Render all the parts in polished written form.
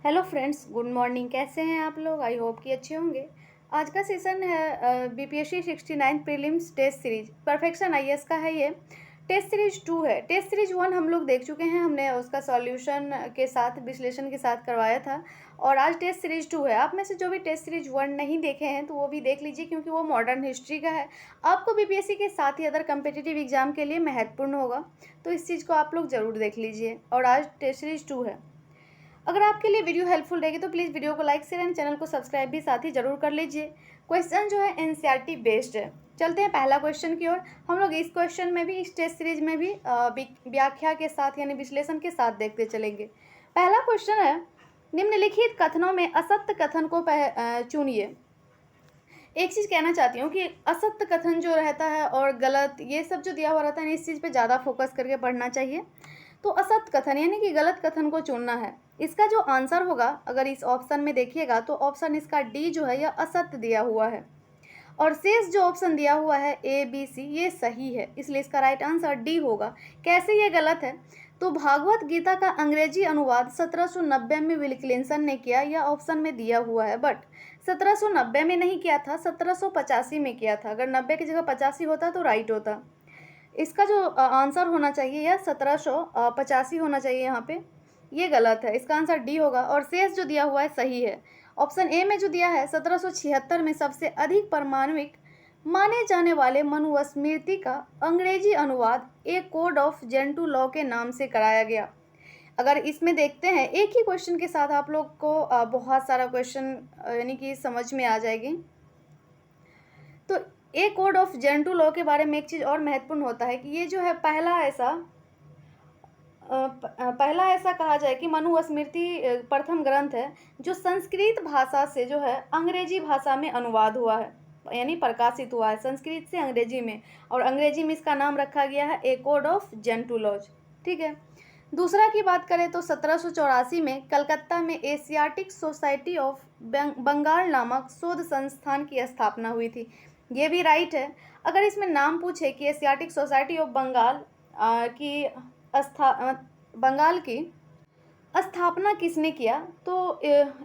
Hello friends, good morning. कैसे हैं आप लोग? आई होप कि अच्छे होंगे। आज का सेशन है BPSC 69 prelims test series perfection IAS का है। ये टेस्ट सीरीज 2 है। टेस्ट सीरीज 1 हम लोग देख चुके हैं, हमने उसका सॉल्यूशन के साथ विश्लेषण के साथ करवाया था। और आज टेस्ट सीरीज 2 है। आप में से जो भी टेस्ट सीरीज 1 नहीं देखे हैं तो वो भी देख लीजिए, क्योंकि वो मॉडर्न हिस्ट्री का है। आपको बीपीएससी के साथ ही अदर कम्पिटिटिव एग्जाम के लिए महत्वपूर्ण होगा, तो इस चीज़ को आप लोग ज़रूर देख लीजिए। और आज टेस्ट सीरीज 2 है। अगर आपके लिए वीडियो हेल्पफुल रहेगी तो प्लीज़ वीडियो को लाइक शेयर एंड चैनल को सब्सक्राइब भी साथ ही जरूर कर लीजिए। क्वेश्चन जो है एनसीईआरटी बेस्ड है। चलते हैं पहला क्वेश्चन की ओर। हम लोग इस क्वेश्चन में भी, इस टेस्ट सीरीज में भी व्याख्या के साथ यानी विश्लेषण के साथ देखते चलेंगे। पहला क्वेश्चन है, निम्नलिखित कथनों में असत्य कथन को चुनिए। एक चीज़ कहना चाहती हूँ कि असत्य कथन जो रहता है और गलत, ये सब जो दिया हुआ रहता है, इस चीज़ पे ज़्यादा फोकस करके पढ़ना चाहिए। तो असत्य कथन यानी कि गलत कथन को चुनना है। इसका जो आंसर होगा, अगर इस ऑप्शन में देखिएगा तो ऑप्शन इसका डी जो है यह असत्य दिया हुआ है, और शेष जो ऑप्शन दिया हुआ है ए बी सी ये सही है, इसलिए इसका राइट आंसर डी होगा। कैसे ये गलत है? तो भागवत गीता का अंग्रेजी अनुवाद 1790 में विल्किंसन ने किया, यह ऑप्शन में दिया हुआ है, बट 1790 में नहीं किया था, 1785 में किया था। अगर 90 की जगह 85 होता तो राइट होता। इसका जो आंसर होना चाहिए यह 1785 होना चाहिए यहाँ पे, ये गलत है। इसका आंसर डी होगा। और शेष जो दिया हुआ है सही है। ऑप्शन ए में जो दिया है 1776 में सबसे अधिक प्रमाणिक माने जाने वाले मनुस्मृति का अंग्रेजी अनुवाद ए कोड ऑफ जेंटू लॉ के नाम से कराया गया। अगर इसमें देखते हैं, एक ही क्वेश्चन के साथ आप लोग को बहुत सारा क्वेश्चन यानी कि समझ में आ जाएगी। तो ए कोड ऑफ जेंटू लॉ के बारे में एक चीज़ और महत्वपूर्ण होता है कि ये जो है पहला ऐसा कहा जाए कि मनुस्मृति प्रथम ग्रंथ है जो संस्कृत भाषा से जो है अंग्रेजी भाषा में अनुवाद हुआ है, यानी प्रकाशित हुआ है संस्कृत से अंग्रेजी में, और अंग्रेजी में इसका नाम रखा गया है ए कोड ऑफ जेंटुलॉज। ठीक है। दूसरा की बात करें तो 1784 में कलकत्ता में एशियाटिक सोसाइटी ऑफ बंगाल नामक शोध संस्थान की स्थापना हुई थी, ये भी राइट है। अगर इसमें नाम पूछे कि एशियाटिक सोसाइटी ऑफ बंगाल की बंगाल की स्थापना किसने किया, तो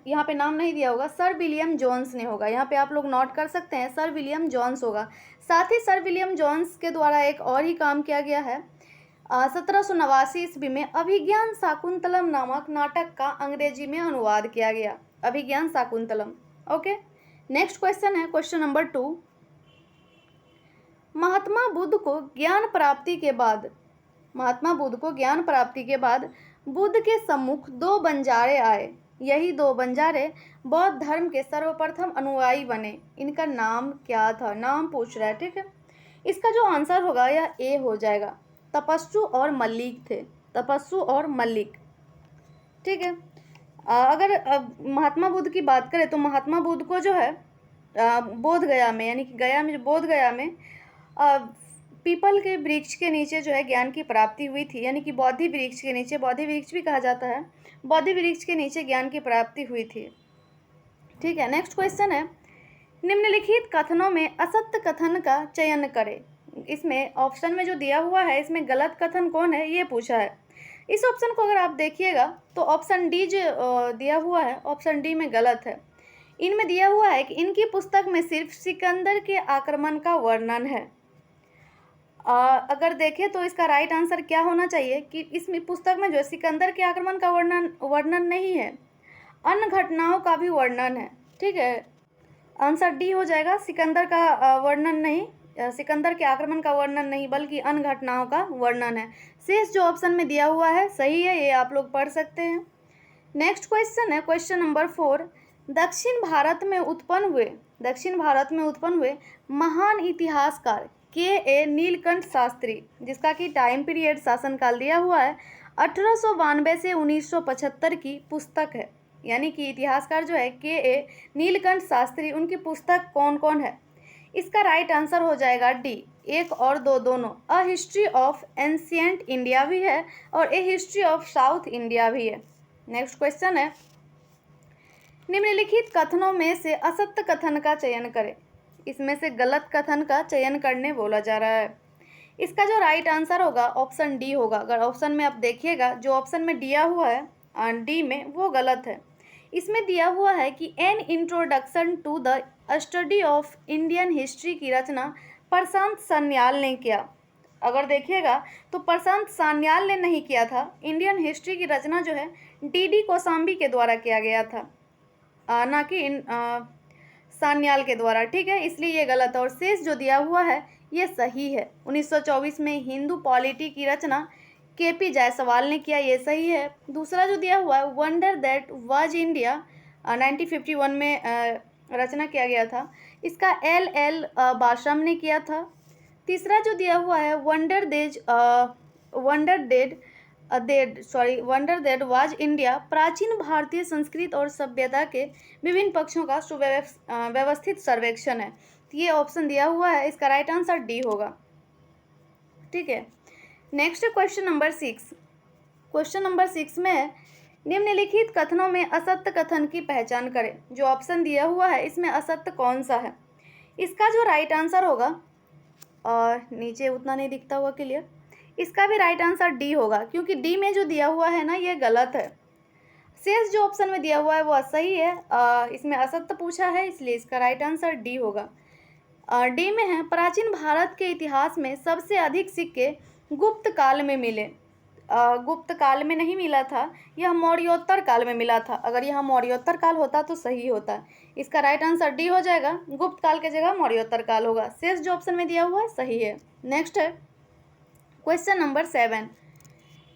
यहाँ पे नाम नहीं दिया होगा, सर विलियम जोन्स ने होगा। यहाँ पे आप लोग नोट कर सकते हैं, सर विलियम जोन्स होगा। साथ ही सर विलियम जोन्स के द्वारा एक और ही काम किया गया है। 1789 ईस्वी में अभिज्ञान शाकुंतलम नामक नाटक का अंग्रेजी में अनुवाद किया गया, अभिज्ञान शाकुंतलम। ओके, नेक्स्ट क्वेश्चन है क्वेश्चन नंबर 2। महात्मा बुद्ध को ज्ञान प्राप्ति के बाद बुद्ध के सम्मुख दो बंजारे आए। यही दो बंजारे बौद्ध धर्म के सर्वप्रथम अनुयायी बने। इनका नाम क्या था? नाम पूछ रहा है। ठीक है, इसका जो आंसर होगा यह ए हो जाएगा। तपस्सु और मल्लिक थे, तपस्सु और मल्लिक। ठीक है। अगर महात्मा बुद्ध की बात करें तो महात्मा बुद्ध को जो है बोध गया में, यानी कि गया में, बोध गया में पीपल के वृक्ष के नीचे जो है ज्ञान की प्राप्ति हुई थी, यानी कि बोधि वृक्ष के नीचे, बोधि वृक्ष भी कहा जाता है, बोधि वृक्ष के नीचे ज्ञान की प्राप्ति हुई थी। ठीक है। नेक्स्ट क्वेश्चन है, निम्नलिखित कथनों में असत्य कथन का चयन करें। इसमें ऑप्शन में जो दिया हुआ है, इसमें गलत कथन कौन है ये पूछा है। इस ऑप्शन को अगर आप देखिएगा तो ऑप्शन डी जो दिया हुआ है, ऑप्शन डी में गलत है। इनमें दिया हुआ है कि इनकी पुस्तक में सिर्फ सिकंदर के आक्रमण का वर्णन है। अगर देखें तो इसका राइट आंसर क्या होना चाहिए कि इसमें पुस्तक में जो सिकंदर के आक्रमण का वर्णन नहीं है, अन्य घटनाओं का भी वर्णन है। ठीक है, आंसर डी हो जाएगा। सिकंदर का वर्णन नहीं, सिकंदर के आक्रमण का वर्णन नहीं, बल्कि अन्य घटनाओं का वर्णन है। शेष जो ऑप्शन में दिया हुआ है सही है, ये आप लोग पढ़ सकते हैं। नेक्स्ट क्वेश्चन है क्वेश्चन नंबर 4। दक्षिण भारत में उत्पन्न हुए महान इतिहासकार के ए नीलकंठ शास्त्री, जिसका कि टाइम पीरियड शासनकाल दिया हुआ है 1892 से 1975 की पुस्तक है, यानी कि इतिहासकार जो है के ए नीलकंठ शास्त्री, उनकी पुस्तक कौन कौन है? इसका राइट आंसर हो जाएगा डी, 1 और 2 दोनों। A history of ancient India भी है और ए हिस्ट्री ऑफ साउथ इंडिया भी है। नेक्स्ट क्वेश्चन है, निम्नलिखित कथनों में से असत्य कथन का चयन करें। इसमें से गलत कथन का चयन करने बोला जा रहा है। इसका जो राइट आंसर होगा ऑप्शन डी होगा। अगर ऑप्शन में आप देखिएगा, जो ऑप्शन में दिया हुआ है डी में, वो गलत है। इसमें दिया हुआ है कि an introduction to the study of Indian history की रचना प्रशांत सान्याल ने किया। अगर देखिएगा तो प्रशांत सान्याल ने नहीं किया था, इंडियन हिस्ट्री की रचना जो है डी कोसाम्बी के द्वारा किया गया था, ना कि सान्याल के द्वारा। ठीक है, इसलिए ये गलत है। और शेष जो दिया हुआ है ये सही है। 1924 में हिंदू पॉलिटी की रचना केपी जायसवाल ने किया, ये सही है। दूसरा जो दिया हुआ है वंडर दैट वाज इंडिया 1951 में रचना किया गया था, इसका एल बाशम ने किया था। तीसरा जो दिया हुआ है वंडर डेड वाज इंडिया प्राचीन भारतीय संस्कृति और सभ्यता के विभिन्न पक्षों का सुव्यवस्थित सर्वेक्षण है। तो ये ऑप्शन दिया हुआ है, इसका राइट आंसर डी होगा। ठीक है, next question number 6। Question number 6 में है निम्नलिखित कथनों में असत्य कथन की पहचान करें। जो ऑप्शन दिया हुआ है इसमें असत्य कौन सा है? इसका जो राइट आंसर होगा, और नीचे उतना नहीं दिखता हुआ क्लियर, इसका भी राइट आंसर डी होगा, क्योंकि डी में जो दिया हुआ है ना ये गलत है। शेष जो ऑप्शन में दिया हुआ है वो सही है। इसमें असत्य पूछा है, इसलिए इसका राइट आंसर डी होगा। डी में है प्राचीन भारत के इतिहास में सबसे अधिक सिक्के गुप्त काल में मिले। गुप्त काल में नहीं मिला था, यह मौर्योत्तर काल में मिला था। अगर यह मौर्योत्तर काल होता तो सही होता। इसका राइट आंसर डी हो जाएगा, गुप्त काल के जगह मौर्योत्तर काल होगा। शेष जो ऑप्शन में दिया हुआ है सही है। नेक्स्ट है क्वेश्चन नंबर 7।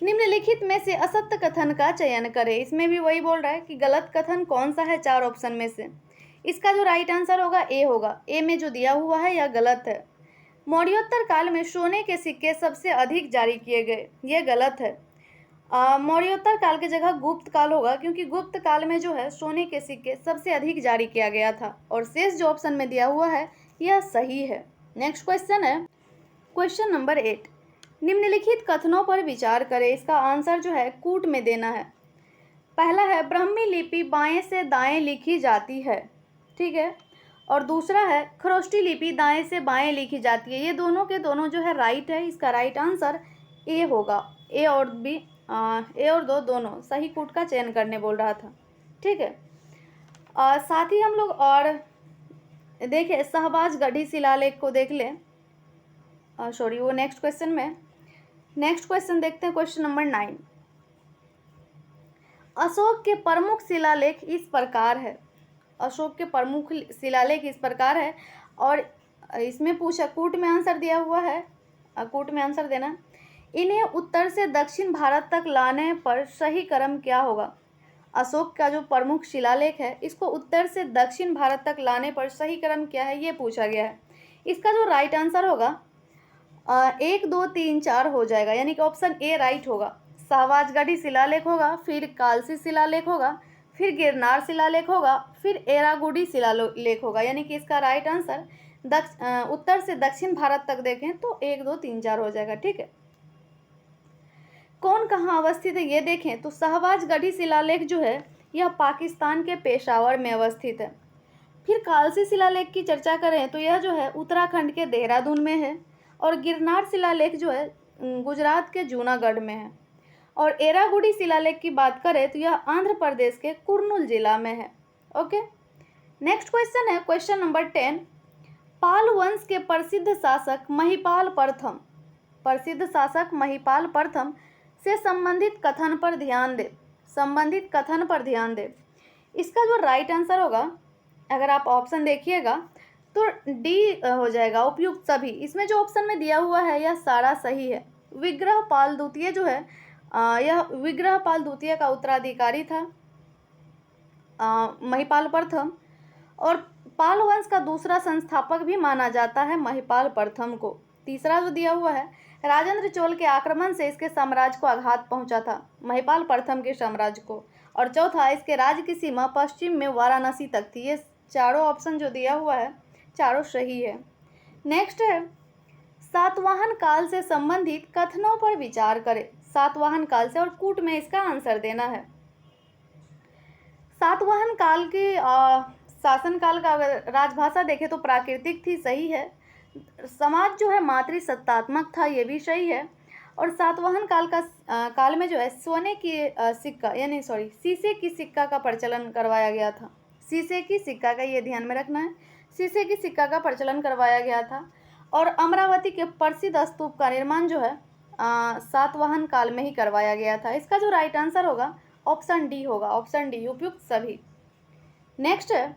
निम्नलिखित में से असत्य कथन का चयन करें। इसमें भी वही बोल रहा है कि गलत कथन कौन सा है 4 ऑप्शन में से। इसका जो राइट आंसर होगा ए होगा। ए में जो दिया हुआ है यह गलत है। मौर्योत्तर काल में सोने के सिक्के सबसे अधिक जारी किए गए, ये गलत है। मौर्योत्तर काल की जगह गुप्त काल होगा, क्योंकि गुप्त काल में जो है सोने के सिक्के सबसे अधिक जारी किया गया था। और शेष जो ऑप्शन में दिया हुआ है यह सही है। नेक्स्ट क्वेश्चन है क्वेश्चन नंबर 8। निम्नलिखित कथनों पर विचार करें। इसका आंसर जो है कूट में देना है। पहला है ब्राह्मी लिपि बाएं से दाएं लिखी जाती है। ठीक है, और दूसरा है खरोष्टी लिपि दाएं से बाएं लिखी जाती है। ये दोनों के दोनों जो है राइट है। इसका राइट आंसर ए होगा। ए और बी, ए और दो दोनों सही कूट का चयन करने बोल रहा था। ठीक है, साथ ही हम लोग और देखें शहबाज गढ़ी शिलालेख को देख लें। सॉरी, वो नेक्स्ट क्वेश्चन में। नेक्स्ट क्वेश्चन देखते हैं क्वेश्चन नंबर 9। अशोक के प्रमुख शिलालेख इस प्रकार है। अशोक के प्रमुख शिलालेख इस प्रकार है, और इसमें पूछा कूट में आंसर दिया हुआ है। कूट में आंसर देना। इन्हें उत्तर से दक्षिण भारत तक लाने पर सही क्रम क्या होगा? अशोक का जो प्रमुख शिलालेख है इसको उत्तर से दक्षिण भारत तक लाने पर सही क्रम क्या है, ये पूछा गया है। इसका जो राइट आंसर होगा 1 2 3 4 हो जाएगा, यानी कि ऑप्शन ए राइट होगा। शाहबाजगढ़ी शिलालेख होगा, फिर कालसी शिलालेख होगा, फिर गिरनार शिलालेख होगा, फिर एरागुडी शिलालेख होगा, यानी कि इसका राइट आंसर उत्तर से दक्षिण भारत तक देखें तो 1 2 3 4 हो जाएगा। ठीक है, कौन कहाँ अवस्थित है ये देखें तो शाहबाजगढ़ी शिलालेख जो है यह पाकिस्तान के पेशावर में अवस्थित है। फिर कालसी शिलालेख की चर्चा करें तो यह जो है उत्तराखंड के देहरादून में है, और गिरनार शिलालेख जो है गुजरात के जूनागढ़ में है, और एरागुडी शिलालेख की बात करें तो यह आंध्र प्रदेश के कुर्नूल जिला में है। ओके, नेक्स्ट क्वेश्चन है क्वेश्चन नंबर 10। पाल वंश के प्रसिद्ध शासक महिपाल प्रथम से संबंधित कथन पर ध्यान दे। इसका जो राइट आंसर होगा, अगर आप ऑप्शन देखिएगा तो डी हो जाएगा, उपयुक्त सभी। इसमें जो ऑप्शन में दिया हुआ है यह सारा सही है। विग्रहपाल द्वितीय जो है यह विग्रहपाल द्वितीय का उत्तराधिकारी था महिपाल प्रथम, और पाल वंश का दूसरा संस्थापक भी माना जाता है महिपाल प्रथम को। तीसरा जो दिया हुआ है राजेंद्र चोल के आक्रमण से इसके साम्राज्य को आघात पहुंचा था, महिपाल प्रथम के साम्राज्य को। और चौथा, इसके राज्य की सीमा पश्चिम में वाराणसी तक थी। ये चारों ऑप्शन जो दिया हुआ है चारों सही है। नेक्स्ट है सातवाहन काल से संबंधित कथनों पर विचार करें। सातवाहन काल से, और कूट में इसका आंसर देना है। सातवाहन काल के शासनकाल का अगर राजभाषा देखें तो प्राकृतिक थी, सही है। समाज जो है मातृसत्तात्मक था, ये भी सही है। और सातवाहन काल में जो है सोने की सिक्का यानी शीशे की सिक्का का प्रचलन करवाया गया था। शीशे की सिक्का का ये ध्यान में रखना है, शीशे की सिक्का का प्रचलन करवाया गया था। और अमरावती के प्रसिद्ध स्तूप का निर्माण जो है सातवाहन काल में ही करवाया गया था। इसका जो राइट आंसर होगा ऑप्शन डी होगा, ऑप्शन डी, उपयुक्त सभी। नेक्स्ट है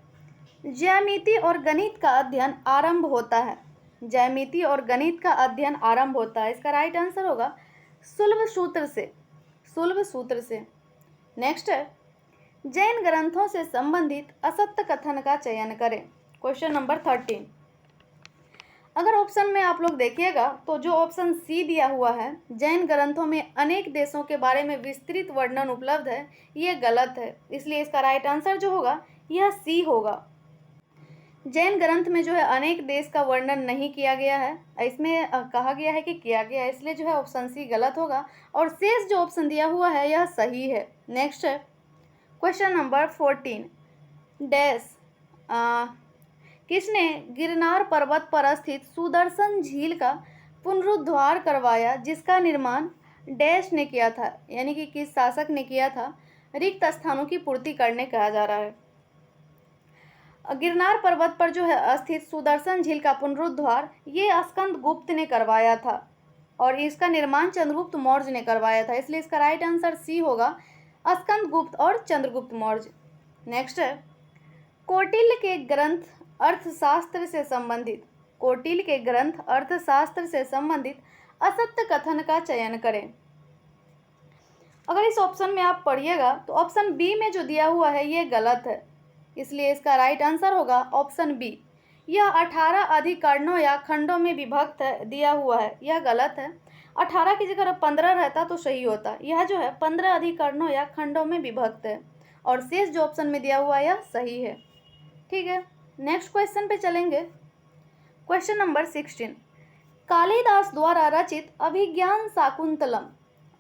ज्यामिति और गणित का अध्ययन आरंभ होता है। ज्यामिति और गणित का अध्ययन आरंभ होता है, इसका राइट आंसर होगा सुलभ सूत्र से, सुलभ सूत्र से। नेक्स्ट है जैन ग्रंथों से संबंधित असत्य कथन का चयन करें। Question number 13। अगर ऑप्शन में आप लोग देखिएगा तो जो ऑप्शन सी दिया हुआ है, जैन ग्रंथों में अनेक देशों के बारे में विस्तृत वर्णन उपलब्ध है, ये गलत है। इसलिए इसका राइट आंसर जो होगा यह सी होगा। जैन ग्रंथ में जो है अनेक देश का वर्णन नहीं किया गया है, इसमें कहा गया है कि किया गया है, इसलिए जो है ऑप्शन सी गलत होगा और शेष जो ऑप्शन दिया हुआ है यह सही है। नेक्स्ट है क्वेश्चन नंबर 14। डैश किसने गिरनार पर्वत पर स्थित सुदर्शन झील का पुनरुद्धार करवाया, जिसका निर्माण डैश ने किया था, यानी कि किस शासक ने किया था। रिक्त स्थानों की पूर्ति करने कहा जा रहा है। गिरनार पर्वत पर जो है स्थित सुदर्शन झील का पुनरुद्धार ये स्कंद गुप्त ने करवाया था और इसका निर्माण चंद्रगुप्त मौर्य ने करवाया था, इसलिए इसका राइट आंसर सी होगा, स्कंद गुप्त और चंद्रगुप्त मौर्य। नेक्स्ट है कौटिल्य के ग्रंथ अर्थशास्त्र से संबंधित, कौटिल्य के ग्रंथ अर्थशास्त्र से संबंधित असत्य कथन का चयन करें। अगर इस ऑप्शन में आप पढ़िएगा तो ऑप्शन बी में जो दिया हुआ है ये गलत है, इसलिए इसका राइट आंसर होगा ऑप्शन बी। यह 18 अधिकरणों या खंडों में विभक्त है दिया हुआ है, यह गलत है। 18 की जगह 15 रहता तो सही होता। यह जो है 15 अधिकरणों या खंडों में विभक्त है और शेष जो ऑप्शन में दिया हुआ है यह सही है। ठीक है, नेक्स्ट क्वेश्चन पे चलेंगे। Question number 16। कालिदास द्वारा रचित अभिज्ञान शाकुंतलम,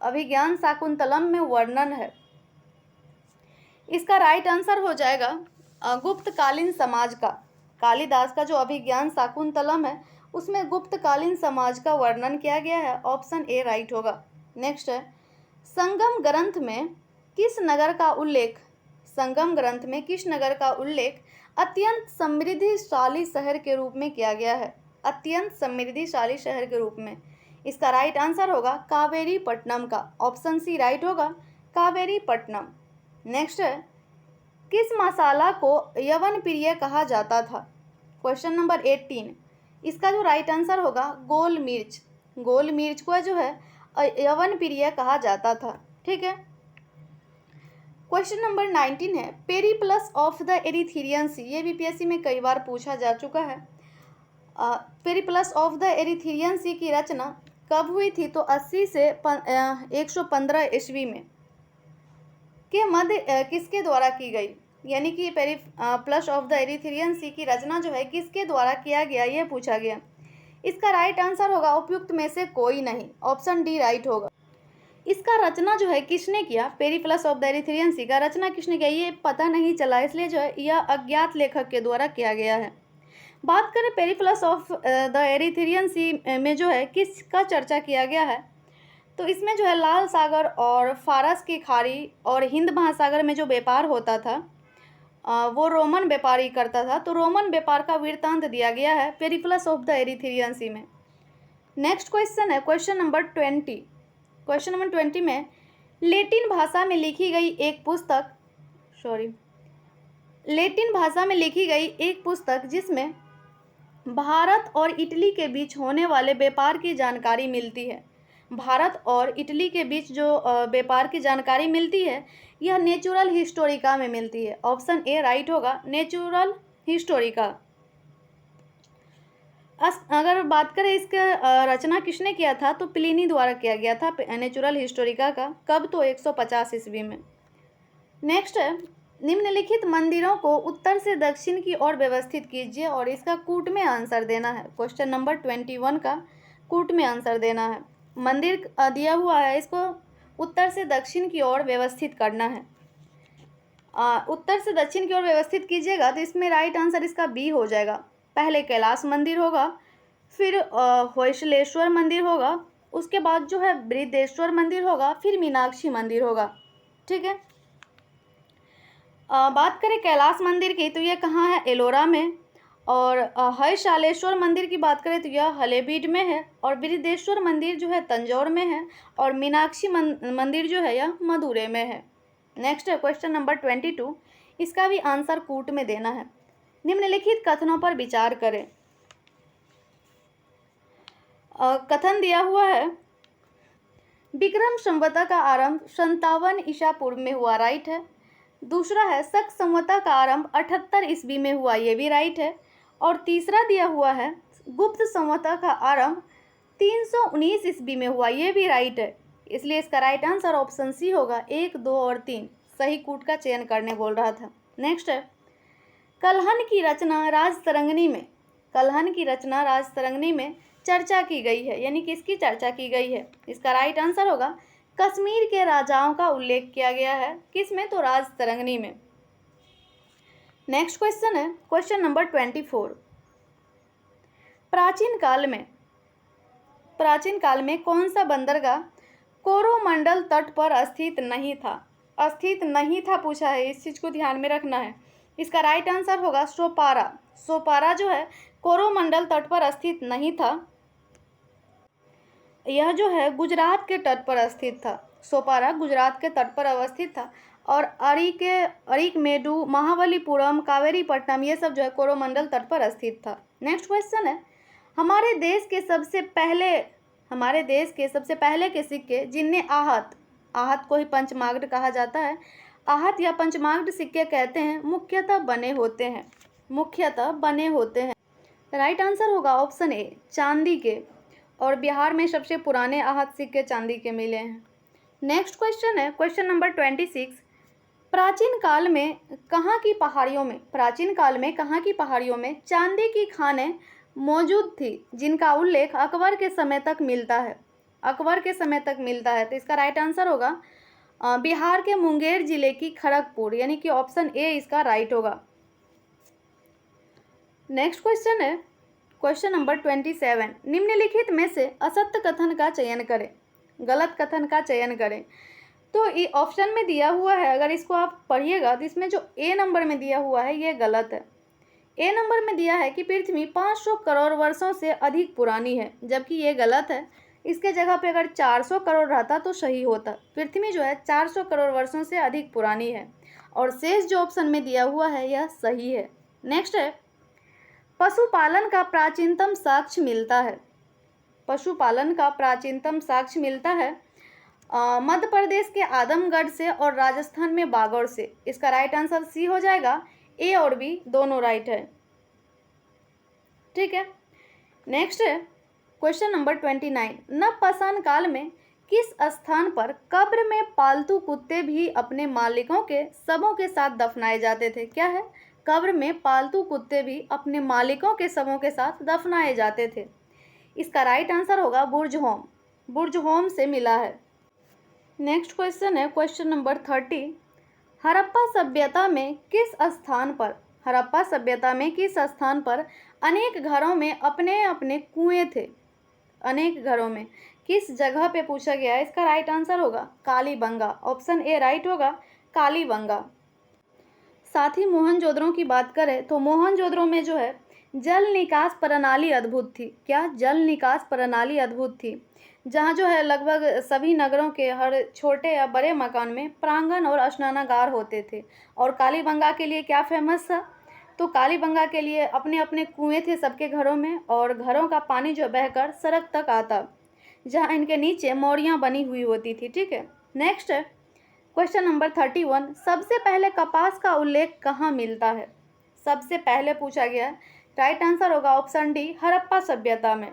अभिज्ञान शाकुंतलम में वर्णन है, इसका राइट आंसर हो जाएगा गुप्तकालीन समाज का। कालिदास का जो अभिज्ञान शाकुंतलम है उसमें गुप्तकालीन समाज का वर्णन किया गया है, ऑप्शन ए राइट होगा। नेक्स्ट है संगम ग्रंथ में किस नगर का उल्लेख, संगम ग्रंथ में किस नगर का उल्लेख अत्यंत समृद्धिशाली शहर के रूप में किया गया है, अत्यंत समृद्धिशाली शहर के रूप में। इसका राइट आंसर होगा कावेरी पट्टनम का, ऑप्शन सी राइट होगा, कावेरी पट्टनम। नेक्स्ट है किस मसाला को यवन प्रिय कहा जाता था। Question number 18। इसका जो राइट आंसर होगा गोल मिर्च, गोल मिर्च को जो है यवन प्रिय कहा जाता था। ठीक है, क्वेश्चन नंबर 19 है पेरिप्लस ऑफ द एरिथ्रियन सी, ये बीपीएससी में कई बार पूछा जा चुका है। पेरिप्लस ऑफ द एरिथ्रियन सी की रचना कब हुई थी, तो 80 से 115 ईस्वी में के मध्य किसके द्वारा की गई, यानी कि पेरिप्लस ऑफ द एरिथ्रियन सी की रचना जो है किसके द्वारा किया गया ये पूछा गया। इसका राइट आंसर होगा उपयुक्त में से कोई नहीं, ऑप्शन डी राइट होगा। इसका रचना जो है किसने किया, पेरिप्लस ऑफ द एरिथ्रियन सी का रचना किसने किया ये पता नहीं चला, इसलिए जो है यह अज्ञात लेखक के द्वारा किया गया है। बात करें पेरिप्लस ऑफ द एरिथ्रियन सी में जो है किसका चर्चा किया गया है, तो इसमें जो है लाल सागर और फारस की खाड़ी और हिंद महासागर में जो व्यापार होता था वो रोमन व्यापारी करता था, तो रोमन व्यापार का वृत्तांत दिया गया है पेरिप्लस ऑफ द एरिथ्रियन सी में। नेक्स्ट क्वेश्चन है क्वेश्चन नंबर 20। क्वेश्चन नंबर 20 में लैटिन भाषा में लिखी गई एक पुस्तक जिसमें भारत और इटली के बीच होने वाले व्यापार की जानकारी मिलती है, भारत और इटली के बीच जो व्यापार की जानकारी मिलती है यह नेचुरल हिस्टोरिका में मिलती है, ऑप्शन ए राइट होगा, नेचुरल हिस्टोरिका। अगर बात करें इसका रचना किसने किया था, तो प्लिनी द्वारा किया गया था नेचुरल हिस्टोरिका का, कब, तो 150 ईस्वी में। नेक्स्ट है निम्नलिखित मंदिरों को उत्तर से दक्षिण की ओर व्यवस्थित कीजिए और इसका कूट में आंसर देना है। क्वेश्चन नंबर 21 का कूट में आंसर देना है। मंदिर दिया हुआ है, इसको उत्तर से दक्षिण की ओर व्यवस्थित करना है। उत्तर से दक्षिण की ओर व्यवस्थित कीजिएगा तो इसमें राइट आंसर इसका बी हो जाएगा। पहले कैलाश मंदिर होगा, फिर होयसलेश्वर मंदिर होगा, उसके बाद जो है बृहदेश्वर मंदिर होगा, फिर मीनाक्षी मंदिर होगा। ठीक है। बात करें कैलाश मंदिर की तो ये कहाँ है, एलोरा में। और हयशालेश्वर मंदिर की बात करें तो यह हलेबीड में है। और बृहदेश्वर मंदिर जो है तंजौर में है। और मीनाक्षी मंदिर जो है यह मदुरै में है। नेक्स्ट है क्वेश्चन नंबर 22। इसका भी आंसर कूट में देना है। निम्नलिखित कथनों पर विचार करें। कथन दिया हुआ है, विक्रम संवत का आरंभ 57 ईसा पूर्व में हुआ, राइट है। दूसरा है शक संवत का आरंभ 78 ईस्वी में हुआ, ये भी राइट है। और तीसरा दिया हुआ है गुप्त संवत का आरंभ 319 ईस्वी में हुआ, ये भी राइट है। इसलिए इसका राइट आंसर ऑप्शन सी होगा, 1, 2 और 3 सही कूट का चयन करने बोल रहा था। नेक्स्ट है कलहन की रचना राजतरंगिणी में, कलहन की रचना राजतरंगिणी में चर्चा की गई है, यानी किसकी चर्चा की गई है। इसका राइट आंसर होगा कश्मीर के राजाओं का उल्लेख किया गया है, किसमें, तो राजतरंगिणी में। नेक्स्ट क्वेश्चन है क्वेश्चन नंबर 24। प्राचीन काल में कौन सा बंदरगाह कोरोमंडल तट पर स्थित नहीं था पूछा है, इस चीज को ध्यान में रखना है। इसका राइट आंसर होगा सोपारा। सोपारा जो है कोरोमंडल तट पर स्थित नहीं था, यह जो है गुजरात के तट पर स्थित था। सोपारा गुजरात के तट पर अवस्थित था। और अरिकमेडु, महाबलीपुरम, कावेरीपट्टनम ये सब जो है कोरोमंडल तट पर स्थित था। नेक्स्ट क्वेश्चन है हमारे देश के सबसे पहले के सिक्के जिन्हें आहत को ही पंचमार्ग कहा जाता है, आहत या पंचमार्ग सिक्के कहते हैं, मुख्यतः बने होते हैं। राइट आंसर होगा ऑप्शन ए, चांदी के। और बिहार में सबसे पुराने आहत सिक्के चांदी के मिले हैं। नेक्स्ट क्वेश्चन है क्वेश्चन नंबर 26। प्राचीन काल में कहाँ की पहाड़ियों में चांदी की खानें मौजूद थी, जिनका उल्लेख अकबर के समय तक मिलता है, तो इसका राइट आंसर होगा बिहार के मुंगेर जिले की खड़गपुर, यानी कि ऑप्शन ए इसका राइट होगा। नेक्स्ट क्वेश्चन है क्वेश्चन नंबर 27। निम्नलिखित में से असत्य कथन का चयन करें, गलत कथन का चयन करें। तो ये ऑप्शन में दिया हुआ है, अगर इसको आप पढ़िएगा तो इसमें जो ए नंबर में दिया हुआ है ये गलत है। ए नंबर में दिया है कि पृथ्वी 500 करोड़ वर्षों से अधिक पुरानी है, जबकि ये गलत है। इसके जगह पे अगर 400 करोड़ रहता तो सही होता। पृथ्वी जो है 400 करोड़ वर्षों से अधिक पुरानी है। और शेष जो ऑप्शन में दिया हुआ है यह सही है। नेक्स्ट है पशुपालन का प्राचीनतम साक्ष्य मिलता है मध्य प्रदेश के आदमगढ़ से और राजस्थान में बागौर से। इसका राइट आंसर सी हो जाएगा, ए और बी दोनों राइट है। ठीक है। नेक्स्ट है क्वेश्चन नंबर 29। नवपाषाण काल में किस स्थान पर कब्र में पालतू कुत्ते भी अपने मालिकों के शवों के साथ दफनाए जाते थे? क्या है, कब्र में पालतू कुत्ते भी अपने मालिकों के शवों के साथ दफनाए जाते थे। इसका राइट आंसर होगा बुर्ज होम से मिला है। नेक्स्ट क्वेश्चन है क्वेश्चन नंबर 30। हड़प्पा सभ्यता में किस स्थान पर अनेक घरों में अपने अपने कुएं थे? अनेक घरों में किस जगह पे पूछा गया है। इसका राइट आंसर होगा कालीबंगा, ऑप्शन ए राइट होगा, कालीबंगा। साथ ही मोहनजोदड़ो की बात करें तो मोहनजोदड़ो में जो है जल निकास प्रणाली अद्भुत थी। क्या, जल निकास प्रणाली अद्भुत थी, जहाँ जो है लगभग सभी नगरों के हर छोटे या बड़े मकान में प्रांगण और स्नानागार होते थे। और कालीबंगा के लिए क्या फेमस था, तो कालीबंगा के लिए अपने अपने कुएं थे सबके घरों में, और घरों का पानी जो बहकर सड़क तक आता, जहाँ इनके नीचे मौड़ियाँ बनी हुई होती थी। ठीक है। नेक्स्ट है क्वेश्चन नंबर 31। सबसे पहले कपास का उल्लेख कहाँ मिलता है? सबसे पहले पूछा गया है, राइट आंसर होगा ऑप्शन डी, हड़प्पा सभ्यता में।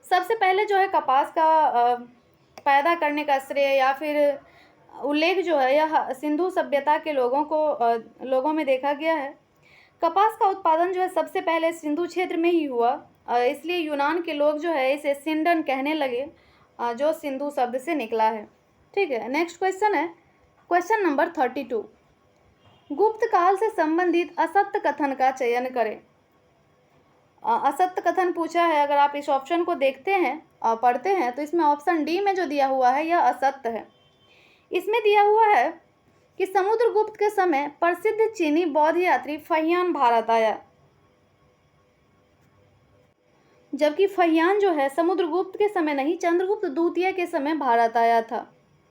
सबसे पहले जो है कपास का पैदा करने का श्रेय या फिर उल्लेख जो है यह सिंधु सभ्यता के लोगों में देखा गया है। कपास का उत्पादन जो है सबसे पहले सिंधु क्षेत्र में ही हुआ, इसलिए यूनान के लोग जो है इसे सिंडन कहने लगे, जो सिंधु शब्द से निकला है। ठीक है। नेक्स्ट क्वेश्चन है क्वेश्चन नंबर 32। गुप्त काल से संबंधित असत्य कथन का चयन करें। असत्य कथन पूछा है। अगर आप इस ऑप्शन को देखते हैं और पढ़ते हैं तो इसमें ऑप्शन डी में जो दिया हुआ है यह असत्य है। इसमें दिया हुआ है कि समुद्रगुप्त के समय प्रसिद्ध चीनी बौद्ध यात्री फहियान भारत आया, जबकि फहियान जो है समुद्रगुप्त के समय नहीं, चंद्रगुप्त द्वितीय के समय भारत आया था।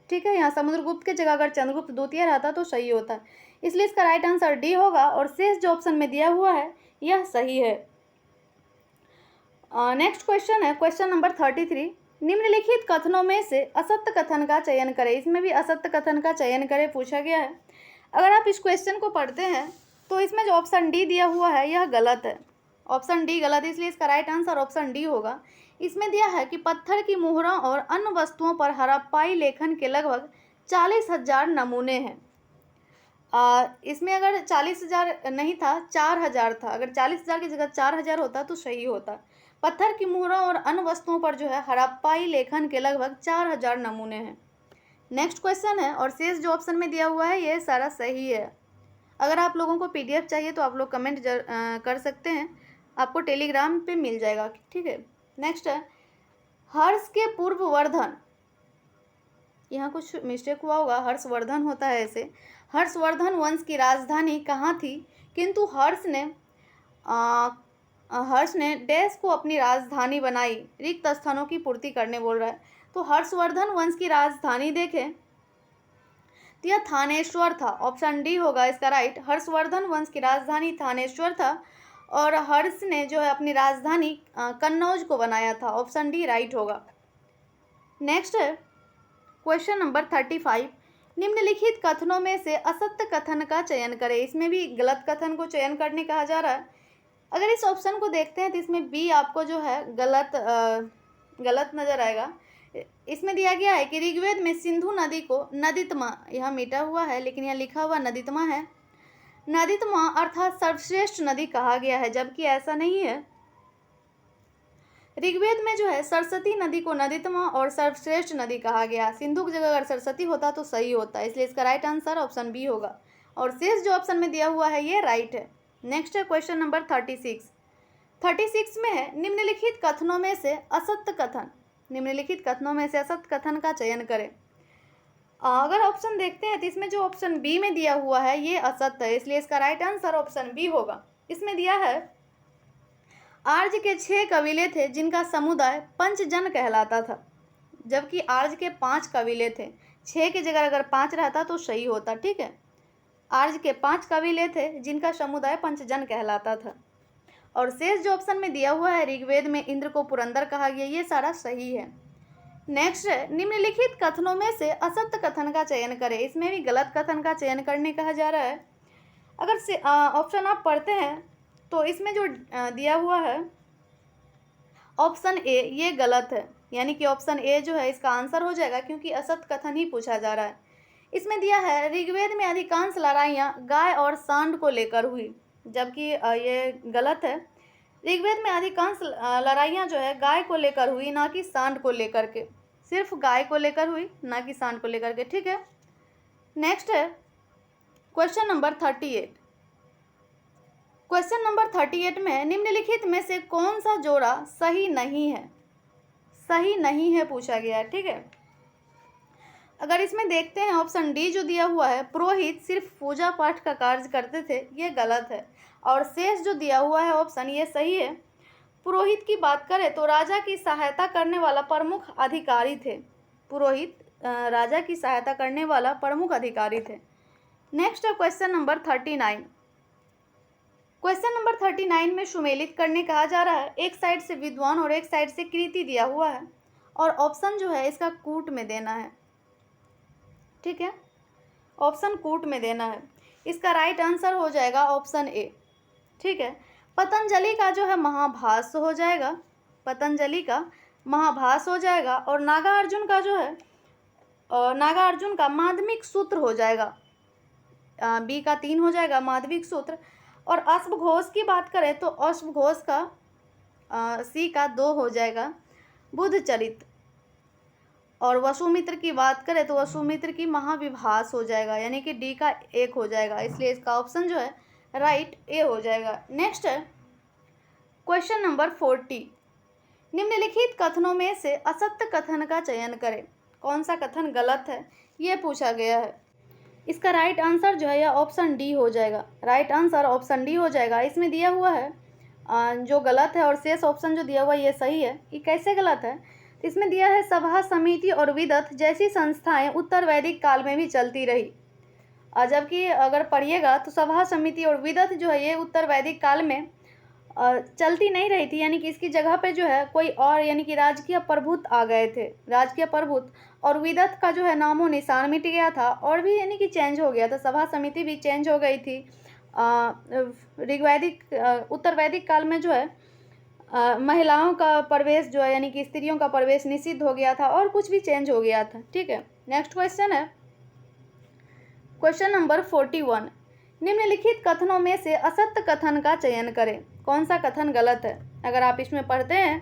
ठीक है, यहाँ समुद्रगुप्त की जगह अगर चंद्रगुप्त द्वितीय रहता तो सही होता, इसलिए इसका राइट आंसर डी होगा और शेष जो ऑप्शन में दिया हुआ है यह सही है। नेक्स्ट क्वेश्चन है क्वेश्चन नंबर 33। निम्नलिखित कथनों में से असत्य कथन का चयन करें। इसमें भी असत्य कथन का चयन करें पूछा गया है। अगर आप इस क्वेश्चन को पढ़ते हैं तो इसमें जो ऑप्शन डी दिया हुआ है यह गलत है। ऑप्शन डी गलत है, इसलिए इसका राइट आंसर ऑप्शन डी होगा। इसमें दिया है कि पत्थर की मुहरों और अन्य वस्तुओं पर हड़प्पाई लेखन के लगभग 40,000 नमूने हैं। इसमें अगर 40,000 नहीं था, 4,000 था। अगर 40,000 की जगह 4,000 होता तो सही होता। पत्थर की मुहरों और अन्य वस्तुओं पर जो है हड़प्पाई लेखन के लगभग 4,000 नमूने हैं। नेक्स्ट क्वेश्चन है और शेष जो ऑप्शन में दिया हुआ है ये सारा सही है। अगर आप लोगों को पीडीएफ चाहिए तो आप लोग कमेंट कर सकते हैं, आपको टेलीग्राम पे मिल जाएगा। ठीक है, नेक्स्ट है हर्ष के पूर्ववर्धन। यहाँ कुछ मिस्टेक हुआ होगा, हर्षवर्धन होता है ऐसे। हर्षवर्धन वंश की राजधानी कहाँ थी, किंतु हर्ष ने डैश को अपनी राजधानी बनाई, रिक्त स्थानों की पूर्ति करने बोल रहा है। तो हर्षवर्धन वंश की राजधानी देखें तो यह थानेश्वर था। ऑप्शन डी होगा इसका राइट। हर्षवर्धन वंश की राजधानी थानेश्वर था और हर्ष ने जो है अपनी राजधानी कन्नौज को बनाया था। ऑप्शन डी राइट होगा। नेक्स्ट है क्वेश्चन नंबर 35। निम्नलिखित कथनों में से असत्य कथन का चयन करें। इसमें भी गलत कथन को चयन करने कहा जा रहा है। अगर इस ऑप्शन को देखते हैं तो इसमें बी आपको जो है गलत नजर आएगा। इसमें दिया गया है कि ऋग्वेद में सिंधु नदी को नदीतमा, यहाँ मिटा हुआ है लेकिन यहाँ लिखा हुआ नदीतमा है, नदीतमा अर्थात सर्वश्रेष्ठ नदी कहा गया है, जबकि ऐसा नहीं है। ऋग्वेद में जो है सरस्वती नदी को नदीतमा और सर्वश्रेष्ठ नदी कहा गया। सिंधु की जगह अगर सरस्वती होता तो सही होता, इसलिए इसका राइट आंसर ऑप्शन बी होगा और शेष जो ऑप्शन में दिया हुआ है ये राइट है। नेक्स्ट है क्वेश्चन नंबर 36 में है निम्नलिखित कथनों में से असत्य कथन। निम्नलिखित कथनों में से असत्य कथन का चयन करें। अगर ऑप्शन देखते हैं तो इसमें जो ऑप्शन बी में दिया हुआ है ये असत्य है, इसलिए इसका राइट आंसर ऑप्शन बी होगा। इसमें दिया है आर्य के 6 कबीले थे जिनका समुदाय पंचजन कहलाता था, जबकि आर्य के 5 कबीले थे। 6 की जगह अगर 5 रहता तो सही होता। ठीक है, आर्य के 5 कबीले थे जिनका समुदाय पंचजन कहलाता था और शेष जो ऑप्शन में दिया हुआ है ऋग्वेद में इंद्र को पुरंदर कहा गया, ये सारा सही है। नेक्स्ट है निम्नलिखित कथनों में से असत्य कथन का चयन करें। इसमें भी गलत कथन का चयन करने कहा जा रहा है। अगर ऑप्शन आप पढ़ते हैं तो इसमें जो दिया हुआ है ऑप्शन ए ये गलत है, यानी कि ऑप्शन ए जो है इसका आंसर हो जाएगा क्योंकि असत्य कथन ही पूछा जा रहा है। इसमें दिया है ऋग्वेद में अधिकांश लड़ाइयाँ गाय और सांड को लेकर हुई, जबकि ये गलत है। ऋग्वेद में अधिकांश लड़ाइयाँ जो है गाय को लेकर हुई, ना कि सांड को लेकर के। सिर्फ गाय को लेकर हुई, ना कि सांड को लेकर के। ठीक है, नेक्स्ट है क्वेश्चन नंबर 38। क्वेश्चन नंबर 38 में निम्नलिखित में से कौन सा जोड़ा सही नहीं है, सही नहीं है पूछा गया है। ठीक है, अगर इसमें देखते हैं ऑप्शन डी जो दिया हुआ है पुरोहित सिर्फ पूजा पाठ का कार्य करते थे, ये गलत है और शेष जो दिया हुआ है ऑप्शन ये सही है। पुरोहित की बात करें तो राजा की सहायता करने वाला प्रमुख अधिकारी थे। पुरोहित राजा की सहायता करने वाला प्रमुख अधिकारी थे। नेक्स्ट है क्वेश्चन नंबर 39। क्वेश्चन नंबर 39 में सुमेलित करने कहा जा रहा है। एक साइड से विद्वान और एक साइड से कृति दिया हुआ है और ऑप्शन जो है इसका कूट में देना है। ठीक है, ऑप्शन कूट में देना है। इसका राइट आंसर हो जाएगा ऑप्शन ए। ठीक है, पतंजलि का जो है महाभाष्य हो जाएगा, पतंजलि का महाभाष्य हो जाएगा और नागार्जुन का जो है नागार्जुन का माध्यमिक सूत्र हो जाएगा। बी का 3 हो जाएगा माध्यमिक सूत्र। और अश्वघोष की बात करें तो अश्वघोष का सी का 2 हो जाएगा बुद्धचरित। और वसुमित्र की बात करें तो वसुमित्र की महाविभास हो जाएगा, यानी कि डी का 1 हो जाएगा, इसलिए इसका ऑप्शन जो है राइट ए हो जाएगा। नेक्स्ट है क्वेश्चन नंबर 40, निम्नलिखित कथनों में से असत्य कथन का चयन करें। कौन सा कथन गलत है ये पूछा गया है। इसका राइट आंसर जो है यह ऑप्शन डी हो जाएगा। राइट आंसर ऑप्शन डी हो जाएगा। इसमें दिया हुआ है जो गलत है और शेष ऑप्शन जो दिया हुआ है ये सही है। ये कैसे गलत है? तो इसमें दिया है सभा समिति और विदत जैसी संस्थाएं उत्तर वैदिक काल में भी चलती रही। जबकि अगर पढ़िएगा तो सभा समिति और विदत जो है ये उत्तर वैदिक काल में चलती नहीं रही थी, यानी कि इसकी जगह पे जो है कोई और यानी कि राजकीय प्रभुत्व आ गए थे। राजकीय प्रभुत्व और विदत का जो है नामो निशान मिट गया था और भी यानी कि चेंज हो गया था। सभा समिति भी चेंज हो गई थी। ऋग्वैदिक उत्तर वैदिक काल में जो है महिलाओं का प्रवेश जो है यानी कि स्त्रियों का प्रवेश निषिद्ध हो गया था और कुछ भी चेंज हो गया था। ठीक है, नेक्स्ट क्वेश्चन है क्वेश्चन नंबर 41, निम्नलिखित कथनों में से असत्य कथन का चयन करें। कौन सा कथन गलत है? अगर आप इसमें पढ़ते हैं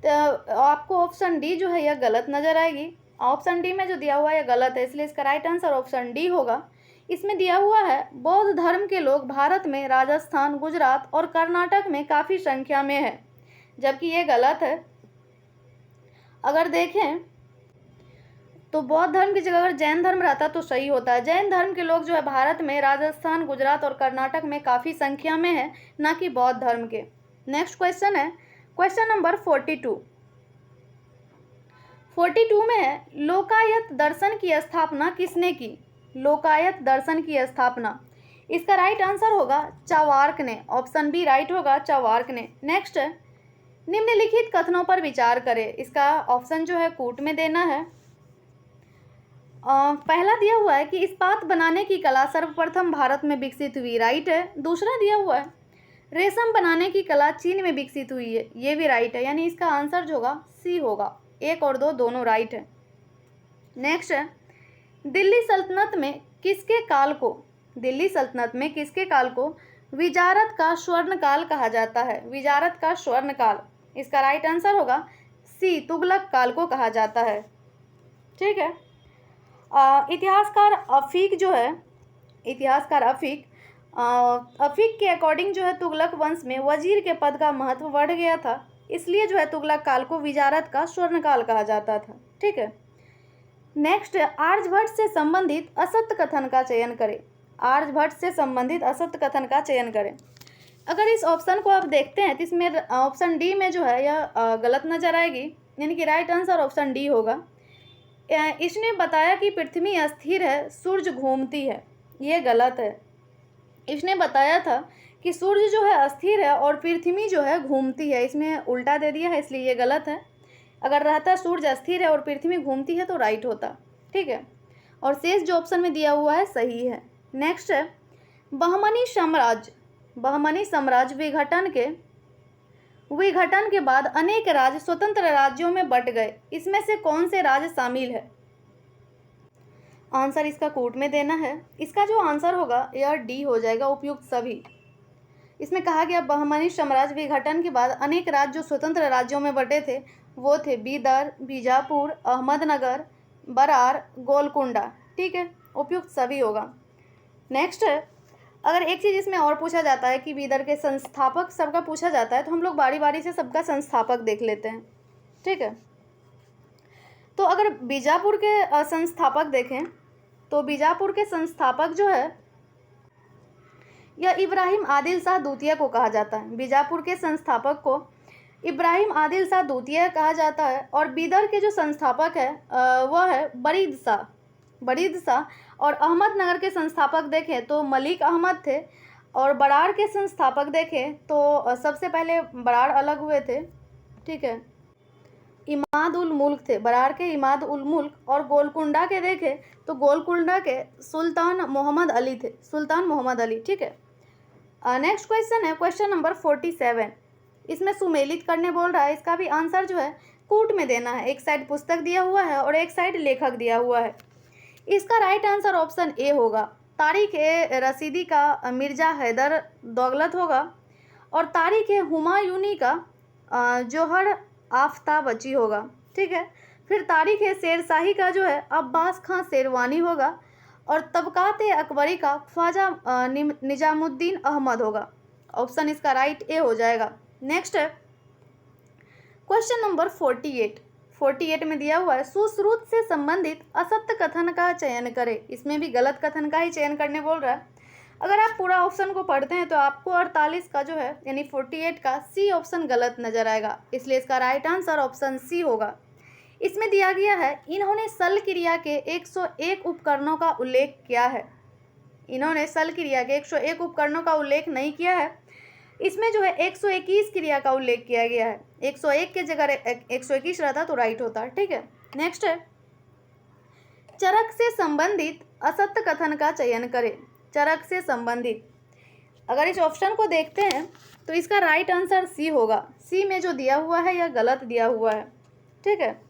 तो आपको ऑप्शन डी जो है यह गलत नजर आएगी। ऑप्शन डी में जो दिया हुआ है यह गलत है, इसलिए इसका राइट आंसर ऑप्शन डी होगा। इसमें दिया हुआ है बौद्ध धर्म के लोग भारत में राजस्थान, गुजरात और कर्नाटक में काफ़ी संख्या में है, जबकि ये गलत है। अगर देखें तो बौद्ध धर्म की जगह अगर जैन धर्म रहता तो सही होता है। जैन धर्म के लोग जो है भारत में राजस्थान, गुजरात और कर्नाटक में काफ़ी संख्या में है, ना कि बौद्ध धर्म के। नेक्स्ट क्वेश्चन है क्वेश्चन नंबर 42। 42 में है लोकायत दर्शन की स्थापना किसने की? लोकायत दर्शन की स्थापना, इसका राइट आंसर होगा चार्वाक ने। ऑप्शन बी राइट होगा, चार्वाक ने। नेक्स्ट है निम्नलिखित कथनों पर विचार करें। इसका ऑप्शन जो है कूट में देना है। पहला दिया हुआ है कि इस्पात बनाने की कला सर्वप्रथम भारत में विकसित हुई, राइट है। दूसरा दिया हुआ है रेशम बनाने की कला चीन में विकसित हुई है, ये भी राइट है। यानी इसका आंसर जो होगा सी होगा। 1 और 2 दोनों राइट है। नेक्स्ट है दिल्ली सल्तनत में किसके काल को विजारत का स्वर्ण काल कहा जाता है? विजारत का स्वर्ण काल, इसका राइट आंसर होगा सी, तुगलक काल को कहा जाता है। ठीक है, इतिहासकार अफीक जो है, इतिहासकार अफीक के अकॉर्डिंग जो है तुगलक वंश में वजीर के पद का महत्व बढ़ गया था, इसलिए जो है तुगलक काल को विजारत का स्वर्ण काल कहा जाता था। ठीक है, नेक्स्ट आर्यभट्ट से संबंधित असत्य कथन का चयन करें। आर्यभट्ट से संबंधित असत्य कथन का चयन करें। अगर इस ऑप्शन को आप देखते हैं तो इसमें ऑप्शन डी में जो है यह गलत नजर आएगी, यानी कि राइट आंसर ऑप्शन डी होगा। इसने बताया कि पृथ्वी अस्थिर है, सूर्य घूमती है, ये गलत है। इसने बताया था कि सूर्य जो है अस्थिर है और पृथ्वी जो है घूमती है, इसमें उल्टा दे दिया है, इसलिए ये गलत है। अगर रहता सूर्य अस्थिर है और पृथ्वी घूमती है तो राइट होता। ठीक है, और शेष जो ऑप्शन में दिया हुआ है सही है। नेक्स्ट है बहमनी साम्राज्य विघटन के बाद अनेक राज्य स्वतंत्र राज्यों में बट गए, इसमें से कौन से राज्य शामिल है? आंसर इसका कोट में देना है। इसका जो आंसर होगा यह डी हो जाएगा, उपयुक्त सभी। इसमें कहा गया बहमनी साम्राज्य विघटन के बाद अनेक राज्य जो स्वतंत्र राज्यों में बटे थे वो थे बीदर, बीजापुर, अहमदनगर, बरार, गोलकुंडा। ठीक है, उपयुक्त सभी होगा। नेक्स्ट है अगर एक चीज़ इसमें और पूछा जाता है कि बीदर के संस्थापक सबका पूछा जाता है तो हम लोग बारी बारी से सबका संस्थापक देख लेते हैं। ठीक है, तो अगर बीजापुर के संस्थापक देखें तो बीजापुर के संस्थापक जो है यह इब्राहिम आदिल शाह द्वितीय को कहा जाता है। बीजापुर के संस्थापक को इब्राहिम आदिल शाह द्वितीय कहा जाता है। और बीदर के जो संस्थापक है वह है बरीद शाह। और अहमदनगर के संस्थापक देखें तो मलिक अहमद थे। और बरार के संस्थापक देखें तो सबसे पहले बरार अलग हुए थे। ठीक है, इमाद उल मुल्क थे, बरार के इमाद उल मुल्क। और गोलकुंडा के देखें तो गोलकुंडा के सुल्तान मोहम्मद अली थे, सुल्तान मोहम्मद अली। ठीक है, नेक्स्ट क्वेश्चन है क्वेश्चन नंबर 47। इसमें सुमेलित करने बोल रहा है, इसका भी आंसर जो है कूट में देना है। एक साइड पुस्तक दिया हुआ है और एक साइड लेखक दिया हुआ है। इसका राइट आंसर ऑप्शन ए होगा। तारीख ए रसीदी का मिर्ज़ा हैदर दौलत होगा। और तारीख ए हुमायूनी का जौहर आफ्ताबची होगा। ठीक है, फिर तारीख ए शेरशाही का जो है अब्बास खां शेरवानी होगा। और तबकात ए अकबरी का ख्वाजा निजामुद्दीन अहमद होगा। ऑप्शन इसका राइट ए हो जाएगा। नेक्स्ट है क्वेश्चन नंबर 48 में दिया हुआ है सुश्रुत से संबंधित असत्य कथन का चयन करें। इसमें भी गलत कथन का ही चयन करने बोल रहा है। अगर आप पूरा ऑप्शन को पढ़ते हैं तो आपको 48 का जो है यानी 48 का सी ऑप्शन गलत नजर आएगा, इसलिए इसका राइट आंसर ऑप्शन सी होगा। इसमें दिया गया है इन्होंने सल क्रिया के 101 उपकरणों का उल्लेख किया है। इन्होंने सल क्रिया के 101 उपकरणों का उल्लेख नहीं किया है। इसमें जो है 121 क्रिया का उल्लेख किया गया है। 101 के जगह 121 रहता तो राइट होता। ठीक है, नेक्स्ट है चरक से संबंधित असत्य कथन का चयन करें। चरक से संबंधित, अगर इस ऑप्शन को देखते हैं तो इसका राइट आंसर सी होगा। सी में जो दिया हुआ है यह गलत दिया हुआ है। ठीक है,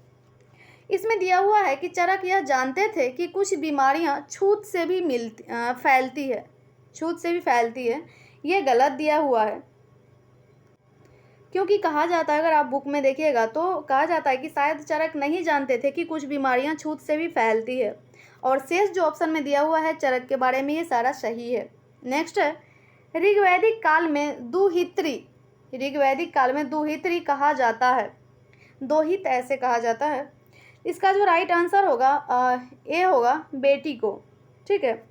इसमें दिया हुआ है कि चरक यह जानते थे कि कुछ बीमारियां छूत से भी फैलती है। छूत से भी फैलती है, ये गलत दिया हुआ है। क्योंकि कहा जाता है, अगर आप बुक में देखिएगा तो कहा जाता है कि शायद चरक नहीं जानते थे कि कुछ बीमारियां छूत से भी फैलती है। और शेष जो ऑप्शन में दिया हुआ है चरक के बारे में ये सारा सही है। नेक्स्ट है ऋग्वैदिक काल में दुहित्री, ऋग्वैदिक काल में दुहित्री कहा जाता है। दोहित ऐसे कहा जाता है। इसका जो राइट आंसर होगा ए होगा बेटी को। ठीक है,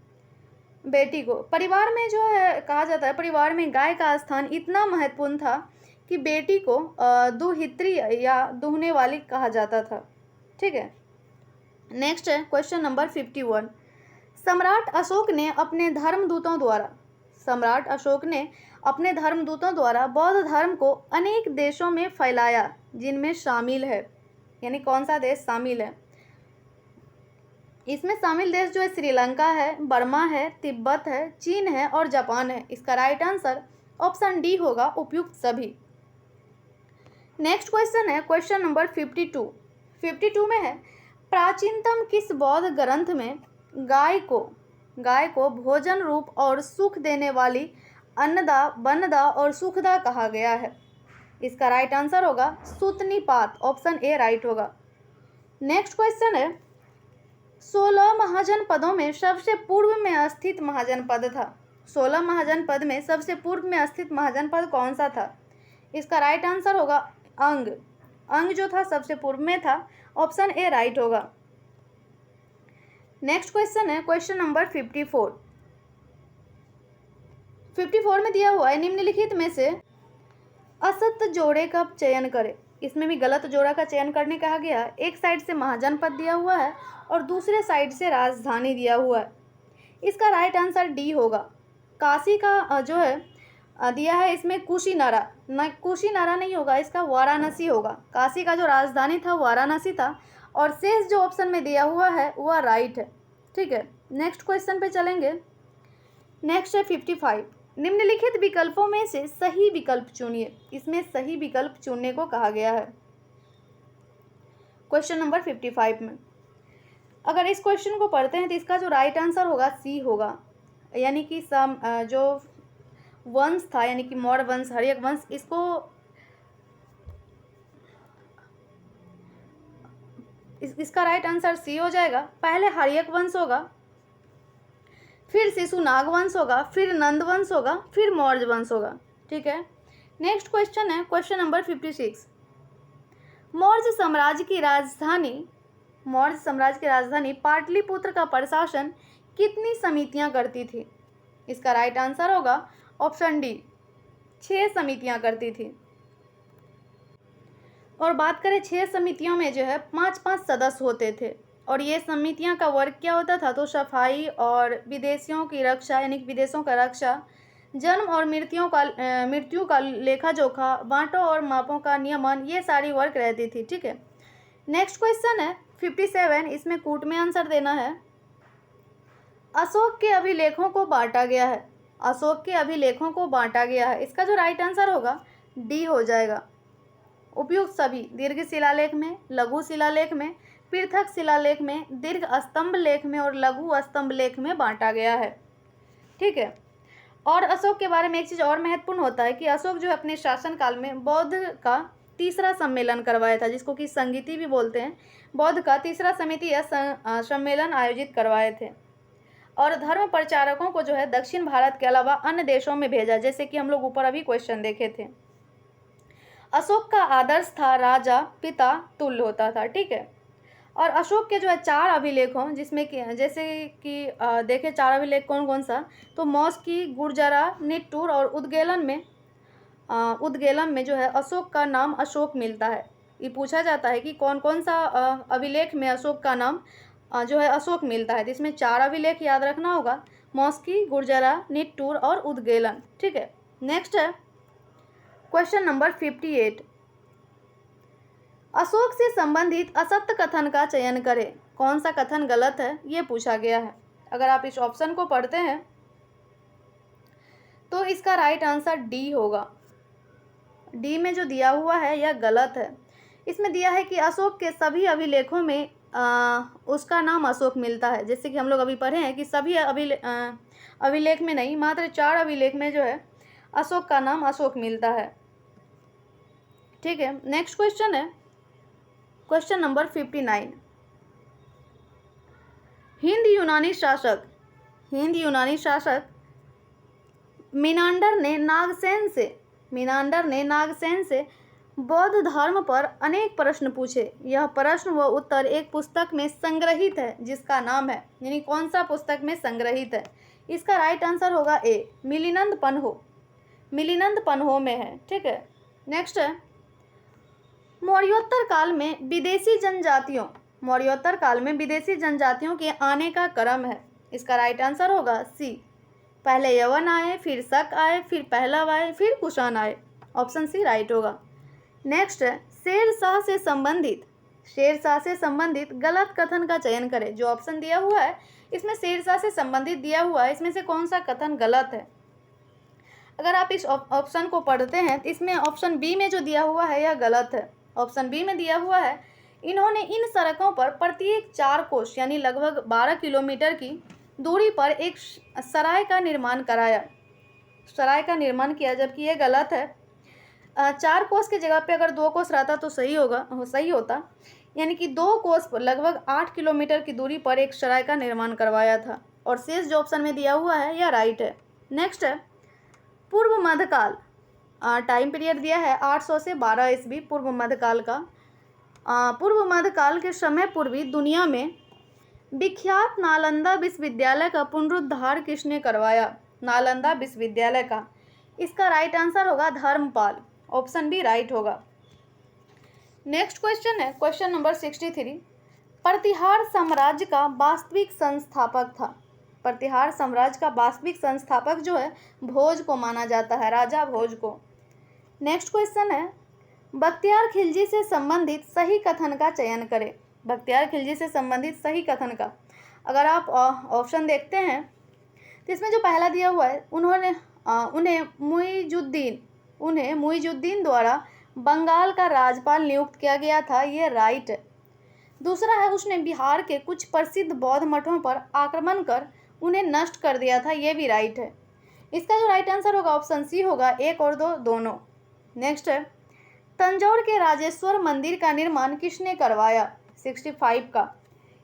बेटी को। परिवार में जो है कहा जाता है परिवार में गाय का स्थान इतना महत्वपूर्ण था कि बेटी को दुहित्री या दुहने वाली कहा जाता था। ठीक है, नेक्स्ट है क्वेश्चन नंबर 51। सम्राट अशोक ने अपने धर्मदूतों द्वारा, सम्राट अशोक ने अपने धर्मदूतों द्वारा बौद्ध धर्म को अनेक देशों में फैलाया जिनमें शामिल है, यानी कौन सा देश शामिल है। इसमें शामिल देश जो है श्रीलंका है, बर्मा है, तिब्बत है, चीन है और जापान है। इसका राइट आंसर ऑप्शन डी होगा, उपयुक्त सभी। नेक्स्ट क्वेश्चन है क्वेश्चन नंबर 52 में है प्राचीनतम किस बौद्ध ग्रंथ में गाय को भोजन रूप और सुख देने वाली अन्नदा, वनदा और सुखदा कहा गया है। इसका राइट आंसर होगा सुतनीपात, ऑप्शन ए राइट होगा। नेक्स्ट क्वेश्चन है 16 महाजनपदों में सबसे पूर्व में स्थित महाजनपद था। 16 महाजनपद में सबसे पूर्व में स्थित महाजनपद कौन सा था। इसका राइट आंसर होगा अंग जो था सबसे पूर्व में था, ऑप्शन ए राइट होगा। नेक्स्ट क्वेश्चन है क्वेश्चन नंबर 54 में दिया हुआ है निम्नलिखित में से असत्य जोड़े का चयन करें। इसमें भी गलत जोड़ा का चयन करने कहा गया है। एक साइड से महाजनपद दिया हुआ है और दूसरे साइड से राजधानी दिया हुआ है। इसका राइट आंसर डी होगा। काशी का जो है दिया है इसमें कुशीनारा, न कुशीनारा नहीं होगा, इसका वाराणसी होगा। काशी का जो राजधानी था वाराणसी था और शेष जो ऑप्शन में दिया हुआ है वह राइट है। ठीक है, नेक्स्ट क्वेश्चन पे चलेंगे। नेक्स्ट है 55। निम्नलिखित विकल्पों में से सही विकल्प चुनिए। इसमें सही विकल्प चुनने को कहा गया है क्वेश्चन नंबर 55 में। अगर इस क्वेश्चन को पढ़ते हैं तो इसका जो राइट आंसर होगा सी होगा, यानी कि जो वंश था यानी कि मौर्य वंश, हर्यक वंश, इसका राइट आंसर सी हो जाएगा। पहले हर्यक वंश होगा, फिर शिशुनाग वंश होगा, फिर नंद वंश होगा, फिर मौर्य वंश होगा। ठीक है, नेक्स्ट क्वेश्चन है क्वेश्चन नंबर 56। मौर्य साम्राज्य की राजधानी पाटलिपुत्र का प्रशासन कितनी समितियां करती थी। इसका राइट आंसर होगा ऑप्शन डी, 6 समितियां करती थी। और बात करें 6 समितियों में जो है 5-5 सदस्य होते थे और ये समितियां का वर्क क्या होता था तो सफाई और विदेशियों की रक्षा यानी विदेशों का रक्षा, जन्म और मृत्यु का लेखा जोखा, बांटों और मापों का नियमन, ये सारी वर्क रहती थी। ठीक है, नेक्स्ट क्वेश्चन है 57। इसमें कूट में आंसर देना है। अशोक के अभिलेखों को बांटा गया है। अशोक के अभिलेखों को बांटा गया है। इसका जो राइट आंसर होगा डी हो जाएगा, उपयुक्त सभी। दीर्घ शिलालेख में, लघु शिलालेख में, पृथक शिलालेख में, दीर्घ स्तंभ लेख में और लघु स्तंभ लेख में बांटा गया है। ठीक है, और अशोक के बारे में एक चीज़ और महत्वपूर्ण होता है कि अशोक जो अपने शासनकाल में बौद्ध का तीसरा सम्मेलन करवाया था, जिसको कि संगीति भी बोलते हैं। बौद्ध का तीसरा समिति या सम्मेलन आयोजित करवाए थे और धर्म प्रचारकों को जो है दक्षिण भारत के अलावा अन्य देशों में भेजा, जैसे कि हम लोग ऊपर अभी क्वेश्चन देखे थे। अशोक का आदर्श था राजा पिता तुल्य होता था, ठीक है। और अशोक के जो है 4 अभिलेख हों, जिसमें कि जैसे कि देखें 4 अभिलेख कौन कौन सा, तो मौस्की, गुर्जरा, निट्टूर और उद्गेलम में जो है अशोक का नाम अशोक मिलता है। ये पूछा जाता है कि कौन कौन सा अभिलेख में अशोक का नाम जो है अशोक मिलता है, तो इसमें 4 अभिलेख याद रखना होगा, मौस्की, गुर्जरा, निट्टूर और उद्गेलन, ठीक है। नेक्स्ट है क्वेश्चन नंबर 58, अशोक से संबंधित असत्य कथन का चयन करें। कौन सा कथन गलत है, ये पूछा गया है। अगर आप इस ऑप्शन को पढ़ते हैं तो इसका राइट आंसर डी होगा। डी में जो दिया हुआ है यह गलत है। इसमें दिया है कि अशोक के सभी अभिलेखों में उसका नाम अशोक मिलता है। जैसे कि हम लोग अभी पढ़े हैं कि सभी अभिलेख में नहीं, मात्र 4 अभिलेख में जो है अशोक का नाम अशोक मिलता है, ठीक है। नेक्स्ट क्वेश्चन है क्वेश्चन नंबर 59, हिंद यूनानी शासक मिनांडर ने नागसेन से बौद्ध धर्म पर अनेक प्रश्न पूछे। यह प्रश्न व उत्तर एक पुस्तक में संग्रहित है जिसका नाम है, यानी कौन सा पुस्तक में संग्रहित है। इसका राइट आंसर होगा ए, मिलिंद पन्हो में है, ठीक है। नेक्स्ट है मौर्योत्तर काल में विदेशी जनजातियों के आने का क्रम है। इसका राइट आंसर होगा सी, पहले यवन आए, फिर शक आए, फिर पहलव आए, फिर कुषाण आए। ऑप्शन सी राइट होगा। नेक्स्ट है शेर शाह से संबंधित गलत कथन का चयन करें। जो ऑप्शन दिया हुआ है इसमें शेर शाह से संबंधित दिया हुआ है, इसमें से कौन सा कथन गलत है। अगर आप इस ऑप्शन को पढ़ते हैं तो इसमें ऑप्शन बी में जो दिया हुआ है यह गलत है। ऑप्शन बी में दिया हुआ है, इन्होंने इन सड़कों पर प्रत्येक 4 कोस यानी लगभग 12 किलोमीटर की दूरी पर एक सराय का निर्माण किया, जबकि ये गलत है। 4 कोस की जगह पे अगर 2 कोस रहता तो सही होता, यानी कि 2 कोस पर लगभग 8 किलोमीटर की दूरी पर एक सराय का निर्माण करवाया था, और शेष जो ऑप्शन में दिया हुआ है यह राइट है। नेक्स्ट है पूर्व मध्यकाल, टाइम पीरियड दिया है 800 से 12 ईस्वी पूर्व मध्यकाल का। पूर्व मध्यकाल के समय पूर्वी दुनिया में विख्यात नालंदा विश्वविद्यालय का पुनरुद्धार किसने करवाया। नालंदा विश्वविद्यालय का, इसका राइट आंसर होगा धर्मपाल। ऑप्शन बी राइट होगा। नेक्स्ट क्वेश्चन है क्वेश्चन नंबर 63, प्रतिहार साम्राज्य का वास्तविक संस्थापक था। प्रतिहार साम्राज्य का वास्तविक संस्थापक जो है भोज को माना जाता है, राजा भोज को। नेक्स्ट क्वेश्चन है बख्तियार खिलजी से संबंधित सही कथन का चयन करें। बख्तियार खिलजी से संबंधित सही कथन का, अगर आप ऑप्शन देखते हैं तो इसमें जो पहला दिया हुआ है, उन्हें मुइजुद्दीन द्वारा बंगाल का राज्यपाल नियुक्त किया गया था, ये राइट है। दूसरा है उसने बिहार के कुछ प्रसिद्ध बौद्ध मठों पर आक्रमण कर उन्हें नष्ट कर दिया था, ये भी राइट है। इसका जो राइट आंसर होगा ऑप्शन सी होगा, 1 और 2 दोनों। नेक्स्ट है तंजौर के राजेश्वर मंदिर का निर्माण किसने करवाया, 65 का।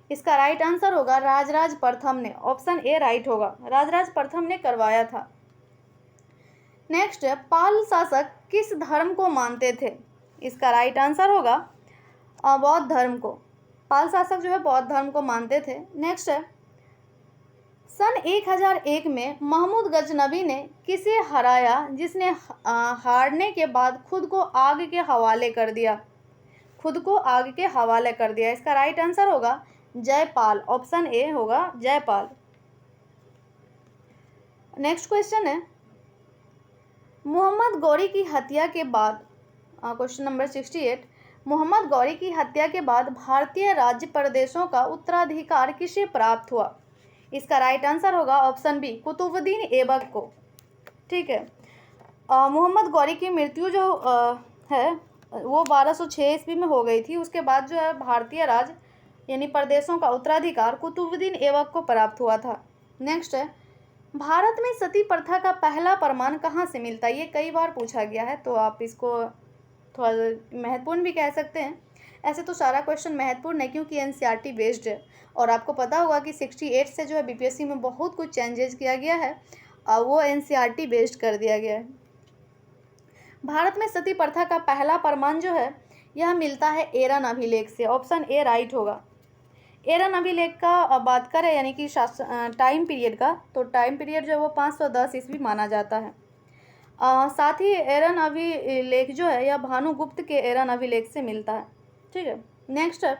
इसका राइट आंसर होगा राजराज प्रथम ने। ऑप्शन ए राइट होगा, राजराज प्रथम ने करवाया था। नेक्स्ट है पाल शासक किस धर्म को मानते थे। इसका राइट आंसर होगा बौद्ध धर्म को। पाल शासक जो है बौद्ध धर्म को मानते थे। नेक्स्ट है सन 1001 में महमूद गजनबी ने किसे हराया जिसने हारने के बाद खुद को आग के हवाले कर दिया। इसका राइट आंसर होगा जयपाल। ऑप्शन ए होगा जयपाल। नेक्स्ट क्वेश्चन है मोहम्मद गौरी की हत्या के बाद, क्वेश्चन नंबर 68, मोहम्मद गौरी की हत्या के बाद भारतीय राज्य प्रदेशों का उत्तराधिकार किसे प्राप्त हुआ। इसका राइट आंसर होगा ऑप्शन बी कुतुबुद्दीन ऐबक को। ठीक है, मोहम्मद गौरी की मृत्यु जो है वो 1206 ईस्वी में हो गई थी। उसके बाद जो है भारतीय राज्य यानी प्रदेशों का उत्तराधिकार कुतुबुद्दीन ऐबक को प्राप्त हुआ था। नेक्स्ट है भारत में सती प्रथा का पहला प्रमाण कहाँ से मिलता है। ये कई बार पूछा गया है, तो आप इसको थोड़ा महत्वपूर्ण भी कह सकते हैं। ऐसे तो सारा क्वेश्चन महत्वपूर्ण है क्योंकि एनसीईआरटी बेस्ड है, और आपको पता होगा कि 68 से जो है बीपीएससी में बहुत कुछ चेंजेस किया गया है, वो एनसीईआरटी बेस्ड कर दिया गया है। भारत में सती प्रथा का पहला प्रमाण जो है यह मिलता है एरन अभिलेख से। ऑप्शन ए राइट होगा। एरन अभिलेख का बात करें यानी कि टाइम पीरियड का, तो टाइम पीरियड जो है वो 510 ईस्वी माना जाता है। साथ ही एरन अभिलेख जो है यह भानुगुप्त के एरन अभिलेख से मिलता है। ठीक है, नेक्स्ट है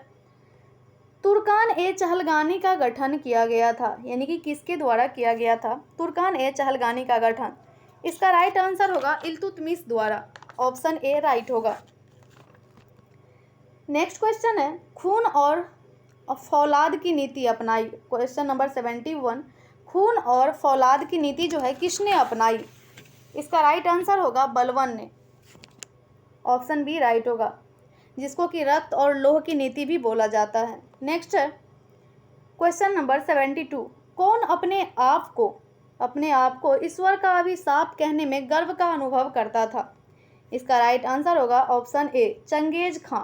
तुर्कान ए चहलगानी का गठन किया गया था, यानी कि किसके द्वारा किया गया था तुर्कान ए चहलगानी का गठन। इसका राइट आंसर होगा इल्तुतमिश द्वारा। ऑप्शन ए राइट होगा। नेक्स्ट क्वेश्चन है खून और फौलाद की नीति अपनाई। क्वेश्चन नंबर 71, खून और फौलाद की नीति जो है किसने अपनाई। इसका राइट आंसर होगा बलबन ने। ऑप्शन बी राइट होगा, जिसको कि रक्त और लोह की नीति भी बोला जाता है। नेक्स्ट है क्वेश्चन नंबर 72, कौन अपने आप को ईश्वर का अभिशाप कहने में गर्व का अनुभव करता था। इसका राइट आंसर होगा ऑप्शन ए चंगेज खां।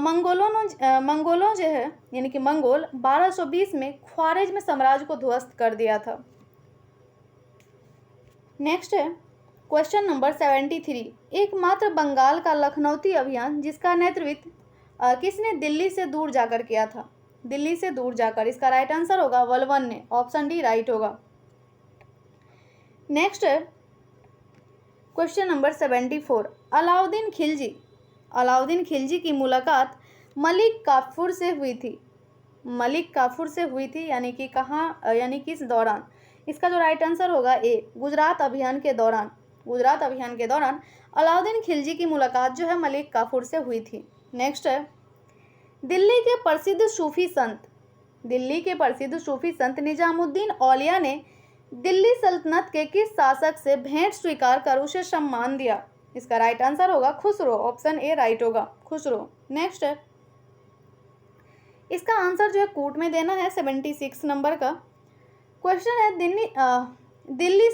मंगोलों जो है यानी कि मंगोल 1220 में ख्वारिज्म साम्राज्य को ध्वस्त कर दिया था। नेक्स्ट है क्वेश्चन नंबर 73, एकमात्र बंगाल का लखनौती अभियान जिसका नेतृत्व किसने दिल्ली से दूर जाकर किया था। दिल्ली से दूर जाकर। इसका राइट आंसर होगा बलबन ने। ऑप्शन डी राइट होगा। नेक्स्ट है क्वेश्चन नंबर 74, अलाउद्दीन खिलजी की मुलाकात मलिक काफूर से हुई थी। मलिक काफूर से हुई थी यानी कि कहाँ, यानी किस दौरान। इसका जो राइट आंसर होगा ए गुजरात अभियान के दौरान। गुजरात अभियान के दौरान अलाउद्दीन खिलजी की मुलाकात जो है मलिक काफूर से हुई थी। नेक्स्ट है दिल्ली के प्रसिद्ध सूफी संत निजामुद्दीन औलिया ने दिल्ली सल्तनत के किस शासक से भेंट स्वीकार कर उसे सम्मान दिया। इसका राइट आंसर होगा खुसरो। ऑप्शन ए राइट होगा, खुसरो। नेक्स्ट है इसका आंसर जो है कोर्ट में देना है 76 नंबर का। क्वेश्चन है दिल्ली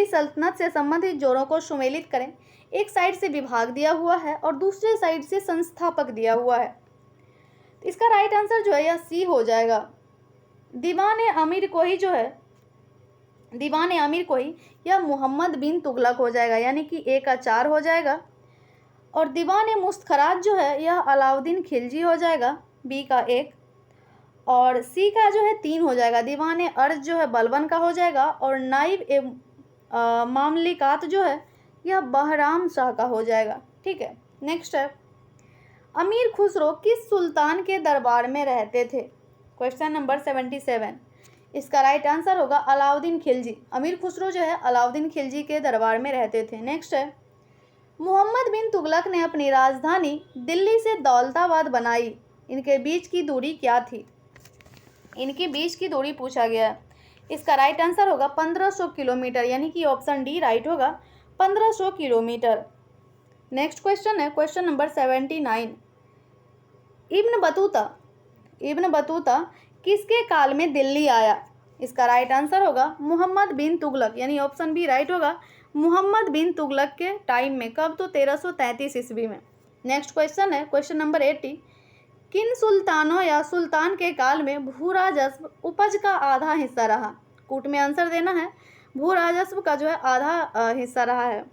सल्तनत से संबंधित जोड़ों को सुमेलित करें। एक साइड से विभाग दिया हुआ है और दूसरे साइड से संस्थापक दिया हुआ है। इसका राइट आंसर जो है यह सी हो जाएगा। दीवान अमीर कोई यह मोहम्मद बिन तुगलक हो जाएगा, यानी कि ए का 4 हो जाएगा। और दीवान मुस्तखरात जो है यह अलाउद्दीन खिलजी हो जाएगा, बी का 1। और सी का जो है 3 हो जाएगा, दीवान अर्ज जो है बलबन का हो जाएगा। और नाइब मामलिकात जो है यह बहराम शाह का हो जाएगा। ठीक है, नेक्स्ट है अमीर खुसरो किस सुल्तान के दरबार में रहते थे। क्वेश्चन नंबर 77, इसका राइट आंसर होगा अलाउद्दीन खिलजी। अमीर खुसरो जो है अलाउद्दीन खिलजी के दरबार में रहते थे। नेक्स्ट है मोहम्मद बिन तुगलक ने अपनी राजधानी दिल्ली से दौलताबाद बनाई। इनके बीच की दूरी क्या थी। इनके बीच की दूरी पूछा गया है। इसका राइट आंसर होगा 1500 किलोमीटर, यानी कि ऑप्शन डी राइट होगा, 1500 किलोमीटर। नेक्स्ट क्वेश्चन है क्वेश्चन नंबर 79, इब्न बतूता किसके काल में दिल्ली आया। इसका राइट आंसर होगा मोहम्मद बिन तुगलक, यानी ऑप्शन बी राइट होगा, मोहम्मद बिन तुगलक के टाइम में। कब, तो 1333 ईस्वी में। नेक्स्ट क्वेश्चन है क्वेश्चन नंबर 80, किन सुल्तानों या सुल्तान के काल में भू राजस्व उपज का आधा हिस्सा रहा। कूट में आंसर देना है। भू राजस्व का जो है आधा हिस्सा रहा है,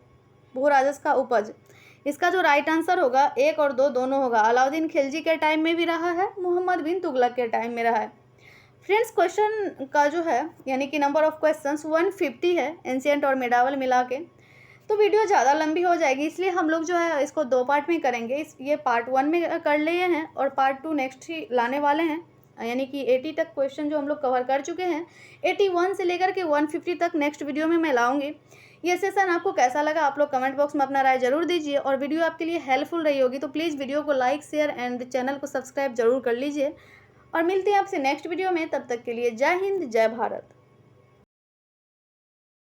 भू राजस्व का उपज। इसका जो राइट आंसर होगा 1 और 2 दोनों होगा। अलाउद्दीन खिलजी के टाइम में भी रहा है, मोहम्मद बिन तुगलक के टाइम में रहा है। फ्रेंड्स, क्वेश्चन का जो है यानी कि नंबर ऑफ क्वेश्चंस 150 है, एंशिएंट और मिडावल मिला के। तो वीडियो ज़्यादा लंबी हो जाएगी, इसलिए हम लोग जो है इसको 2 पार्ट में करेंगे। ये पार्ट 1 में कर लिए हैं और पार्ट 2 नेक्स्ट ही लाने वाले हैं, यानी कि 80 तक क्वेश्चन जो हम लोग कवर कर चुके हैं, 81 से लेकर के 150 तक नेक्स्ट वीडियो में मैं लाऊंगी। ये सेशन आपको कैसा लगा आप लोग कमेंट बॉक्स में अपना राय जरूर दीजिए। और वीडियो आपके लिए हेल्पफुल रही होगी तो प्लीज़ वीडियो को लाइक, शेयर एंड चैनल को सब्सक्राइब जरूर कर लीजिए। और मिलते हैं आपसे नेक्स्ट वीडियो में, तब तक के लिए जय हिंद, जय भारत।